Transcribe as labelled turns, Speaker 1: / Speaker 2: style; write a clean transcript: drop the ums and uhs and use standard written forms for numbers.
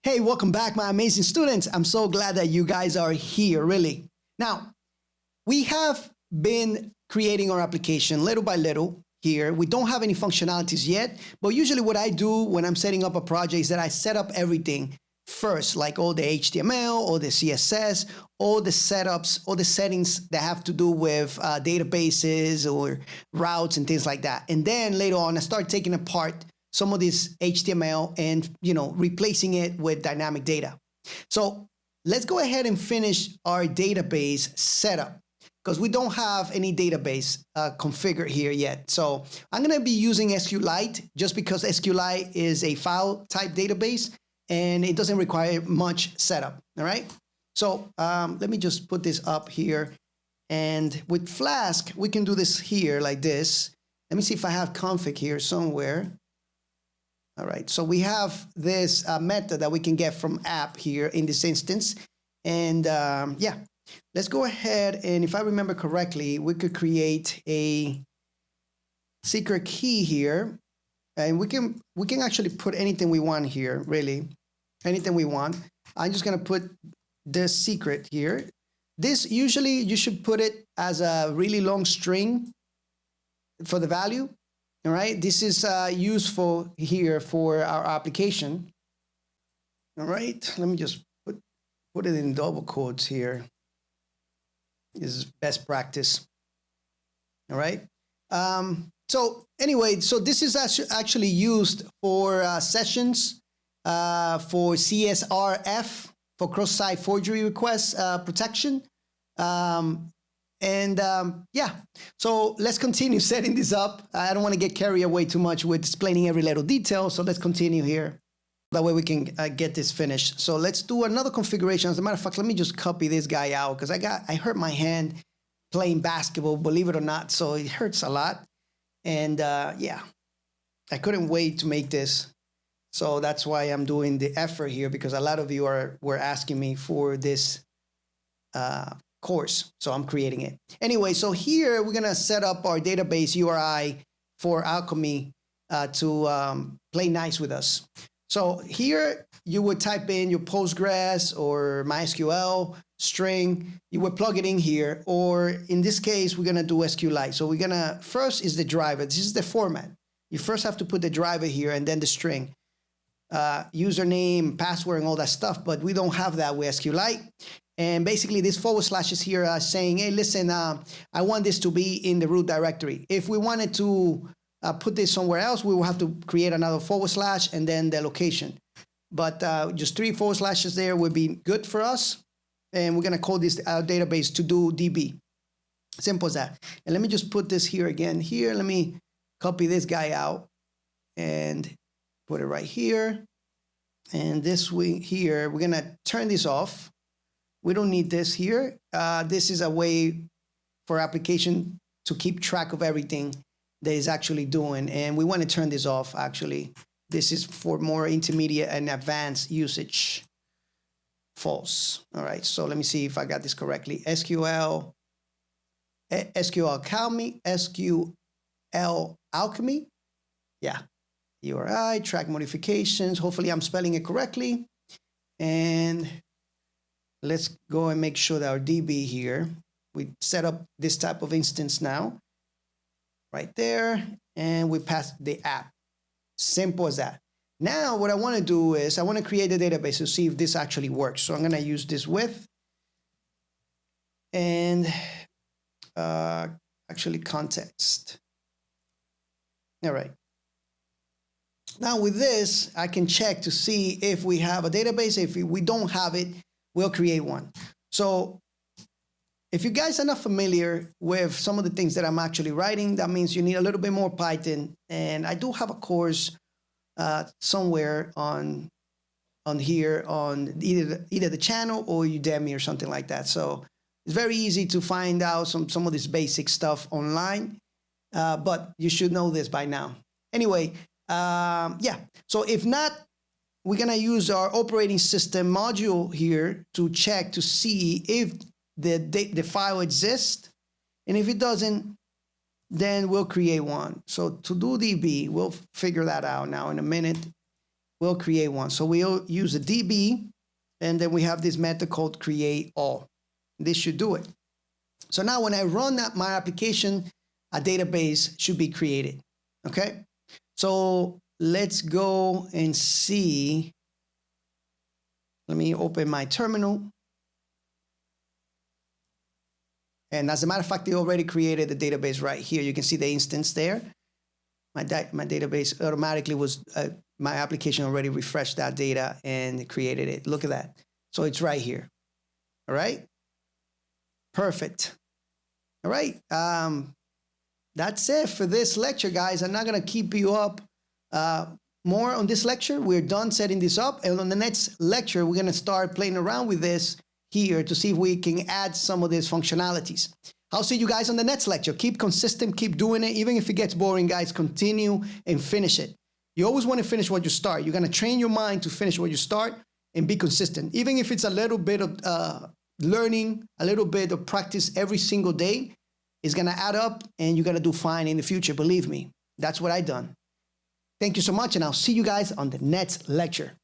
Speaker 1: Hey, welcome back, my amazing students. I'm so glad that you guys are here, really. Now, we have been creating our application little by little here. We don't have any functionalities yet, but usually what I do when I'm setting up a project is that I set up everything first, like all the HTML, all the CSS, all the setups, all the settings that have to do with databases or routes and things like that. And then later on, I start taking apart some of this HTML and replacing it with dynamic data. So let's go ahead and finish our database setup because we don't have any database configured here yet. So I'm going to be using SQLite just because SQLite is a file type database and it doesn't require much setup. All right. So let me just put this up here. And with Flask, we can do this here like this. Let me see if I have config here somewhere. All right, so we have this method that we can get from app here in this instance. And yeah, let's go ahead. And if I remember correctly, we could create a secret key here. And we can actually put anything we want here, really. Anything we want. I'm just going to put this secret here. This usually you should put it as a really long string for the value. All right, this is useful here for our application. All right, let me just put it in double quotes here. This is best practice. All right. So anyway, so this is actually used for sessions, for CSRF, for cross-site forgery request protection. Yeah, so let's continue setting this up. I don't want to get carried away too much with explaining every little detail. So let's continue here. That way we can get this finished. So let's do another configuration. As a matter of fact, let me just copy this guy out because I hurt my hand playing basketball, believe it or not. So it hurts a lot. And yeah, I couldn't wait to make this. So that's why I'm doing the effort here because a lot of you were asking me for this course. So I'm creating it. Anyway, so here we're going to set up our database URI for Alchemy to play nice with us. So here you would type in your Postgres or MySQL string. You would plug it in here, or in this case, we're going to do SQLite. So we're going to, first is the driver. This is the format. You first have to put the driver here and then the string. Username, password, and all that stuff, but we don't have that with SQLite. And basically this / is here saying, hey, listen, I want this to be in the root directory. If we wanted to put this somewhere else, we will have to create another / and then the location. But just 3 / there would be good for us. And we're going to call this our database To-Do DB. Simple as that. And let me just put this here again. Here, let me copy this guy out and put it right here. And this here, we're going to turn this off. We don't need this here. This is a way for application to keep track of everything that is actually doing. And we want to turn this off, actually. This is for more intermediate and advanced usage. False. All right, so let me see if I got this correctly. SQLAlchemy. Yeah. URI, track modifications. Hopefully I'm spelling it correctly. And let's go and make sure that our DB here, we set up this type of instance now, right there, and we pass the app. Simple as that. Now, what I want to do is I want to create a database to see if this actually works. So I'm going to use this with, and actually context. All right. Now with this, I can check to see if we have a database. If we don't have it, we'll create one. So if you guys are not familiar with some of the things that I'm actually writing, that means you need a little bit more Python. And I do have a course somewhere on here on either the channel or Udemy or something like that. So it's very easy to find out some of this basic stuff online, but you should know this by now. Anyway, yeah. So if not, we're going to use our operating system module here to check to see if the file exists. And if it doesn't, then we'll create one. So to do DB, we'll figure that out now in a minute. we'll create one. So we'll use a DB, and then we have this method called create all. This should do it. So now when I run my application, a database should be created, okay? So let's go and see. Let me open my terminal. And as a matter of fact, they already created the database right here. You can see the instance there. My database automatically was, my application already refreshed that data and created it. Look at that. So it's right here. All right. Perfect. All right. That's it for this lecture, guys. I'm not going to keep you up more on this lecture. We're done setting this up. And on the next lecture, we're going to start playing around with this here to see if we can add some of these functionalities. I'll see you guys on the next lecture. Keep consistent, keep doing it. Even if it gets boring, guys, continue and finish it. You always want to finish what you start. You're going to train your mind to finish what you start and be consistent. Even if it's a little bit of learning, a little bit of practice every single day, it's going to add up and you're going to do fine in the future. Believe me, that's what I've done. Thank you so much, and I'll see you guys on the next lecture.